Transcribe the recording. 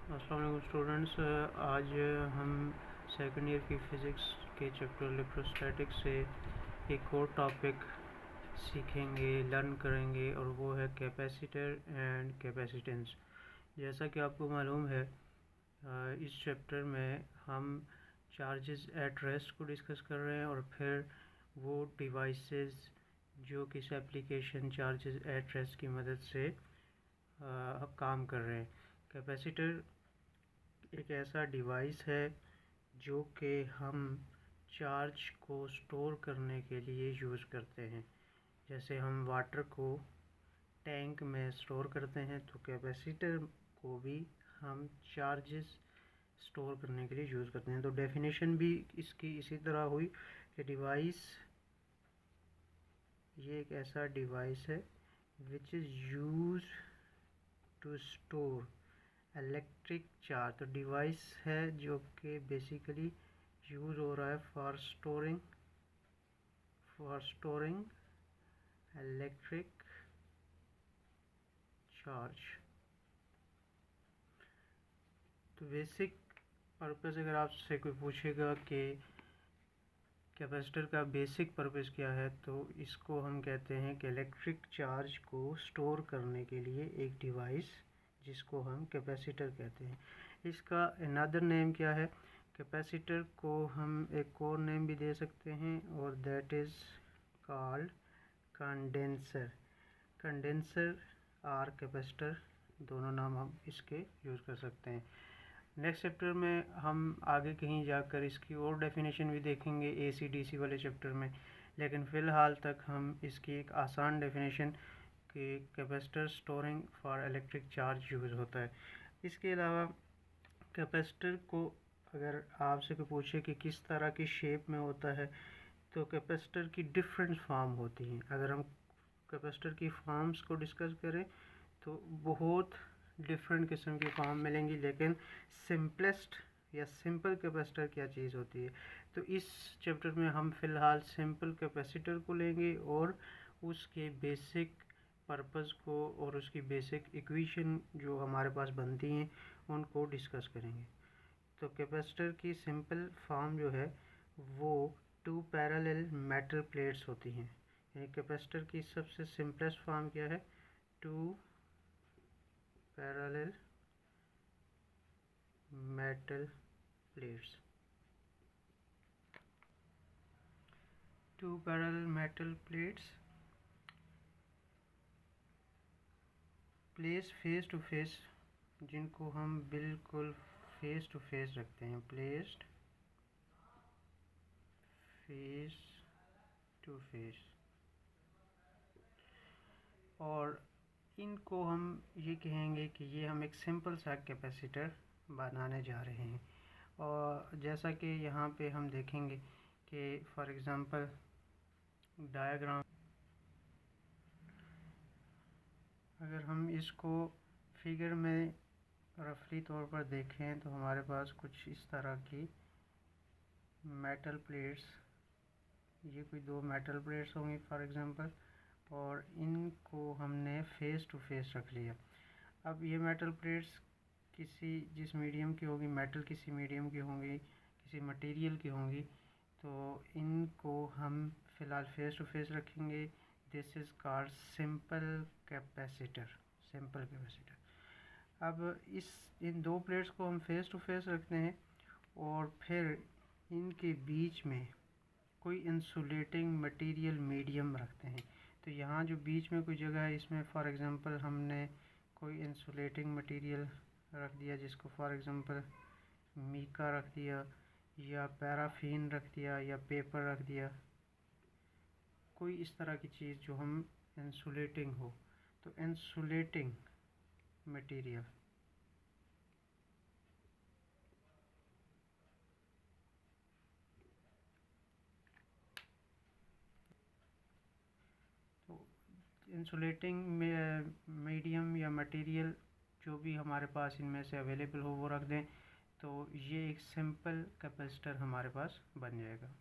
अस्सलाम वालेकुम स्टूडेंट्स। आज हम सेकेंड ईयर की फ़िज़िक्स के चैप्टर इलेक्ट्रोस्टैटिक्स से एक और टॉपिक सीखेंगे, लर्न करेंगे, और वो है कैपेसिटर एंड कैपेसिटेंस। जैसा कि आपको मालूम है, इस चैप्टर में हम चार्जेस एट रेस्ट को डिस्कस कर रहे हैं और फिर वो डिवाइसेस जो किस एप्लीकेशन चार्जेस एट रेस्ट की मदद से काम कर रहे हैं। कैपेसिटर एक ऐसा डिवाइस है जो कि हम चार्ज को स्टोर करने के लिए यूज़ करते हैं। जैसे हम वाटर को टैंक में स्टोर करते हैं, तो कैपेसिटर को भी हम चार्जेस स्टोर करने के लिए यूज़ करते हैं। तो डेफिनेशन भी इसकी इसी तरह हुई कि डिवाइस, ये एक ऐसा डिवाइस है which is use to store electric charge. तो डिवाइस है जो कि बेसिकली यूज़ हो रहा है फॉर स्टोरिंग इलेक्ट्रिक चार्ज। तो बेसिक पर्पस, अगर आपसे कोई पूछेगा कि कैपेसिटर का बेसिक पर्पस क्या है, तो इसको हम कहते हैं कि इलेक्ट्रिक चार्ज को स्टोर करने के लिए एक डिवाइस, जिसको हम कैपेसिटर कहते हैं। इसका अनदर नेम क्या है? कैपेसिटर को हम एक और नेम भी दे सकते हैं, और दैट इज़ कॉल्ड कंडेंसर और कैपेसिटर, दोनों नाम हम इसके यूज़ कर सकते हैं। नेक्स्ट चैप्टर में हम आगे कहीं जाकर इसकी और डेफिनेशन भी देखेंगे AC DC वाले चैप्टर में, लेकिन फ़िलहाल तक हम इसकी एक आसान डेफिनेशन कि capacitor storing for electric charge use होता है। इसके अलावा कैपेसिटर को अगर आपसे कोई पूछे कि किस तरह की शेप में होता है, तो कैपेसिटर की डिफरेंट फॉर्म होती हैं। अगर हम कैपेसिटर की फॉर्म्स को डिस्कस करें तो बहुत डिफरेंट किस्म की फॉर्म मिलेंगी, लेकिन सिंपलेस्ट या सिंपल कैपेसिटर क्या चीज़ होती है, तो इस चैप्टर में हम फ़िलहाल सिंपल कैपेसिटर को लेंगे और उसके बेसिक पर्पस को और उसकी बेसिक इक्वेशन जो हमारे पास बनती हैं उनको डिस्कस करेंगे। तो कैपेसिटर की सिंपल फॉर्म जो है वो 2 पैरेलल मेटल प्लेट्स होती हैं। यानी कैपेसिटर की सबसे सिंपलेस्ट फॉर्म क्या है? 2 parallel metal plates। 2 parallel metal plates place face to face, जिनको हम बिल्कुल फेस टू फेस रखते हैं, प्लेस्ड फेस टू फेस। और इनको हम ये कहेंगे कि ये हम एक सिंपल सा कैपेसिटर बनाने जा रहे हैं। और जैसा कि यहाँ पे हम देखेंगे कि फॉर एग्ज़ाम्पल डायग्राम, अगर हम इसको फिगर में रफली तौर पर देखें तो हमारे पास कुछ इस तरह की मेटल प्लेट्स, ये कोई 2 मेटल प्लेट्स होंगी फॉर एग्ज़ाम्पल, और इनको हमने फेस टू फेस रख लिया। अब ये मेटल प्लेट्स जिस मीडियम की होगी, मेटल किसी मीडियम की होंगी, किसी मटेरियल की होंगी, तो इनको हम फ़िलहाल फेस टू फेस रखेंगे। This is called simple capacitor. अब इन 2 प्लेट्स को हम फेस टू फेस रखते हैं और फिर इनके बीच में कोई इंसुलेटिंग मटेरियल मीडियम रखते हैं। तो यहाँ जो बीच में कोई जगह है, इसमें फॉर एग्ज़ाम्पल हमने कोई इंसुलेटिंग मटेरियल रख दिया, जिसको फॉर एग्ज़ाम्पल मीका रख दिया, या पैराफिन रख दिया, या पेपर रख दिया, कोई इस तरह की चीज़ जो हम इंसुलेटिंग हो। तो इंसुलेटिंग मटेरियल, तो इंसुलेटिंग मीडियम या मटेरियल जो भी हमारे पास इनमें से अवेलेबल हो वो रख दें, तो ये एक सिंपल कैपेसिटर हमारे पास बन जाएगा।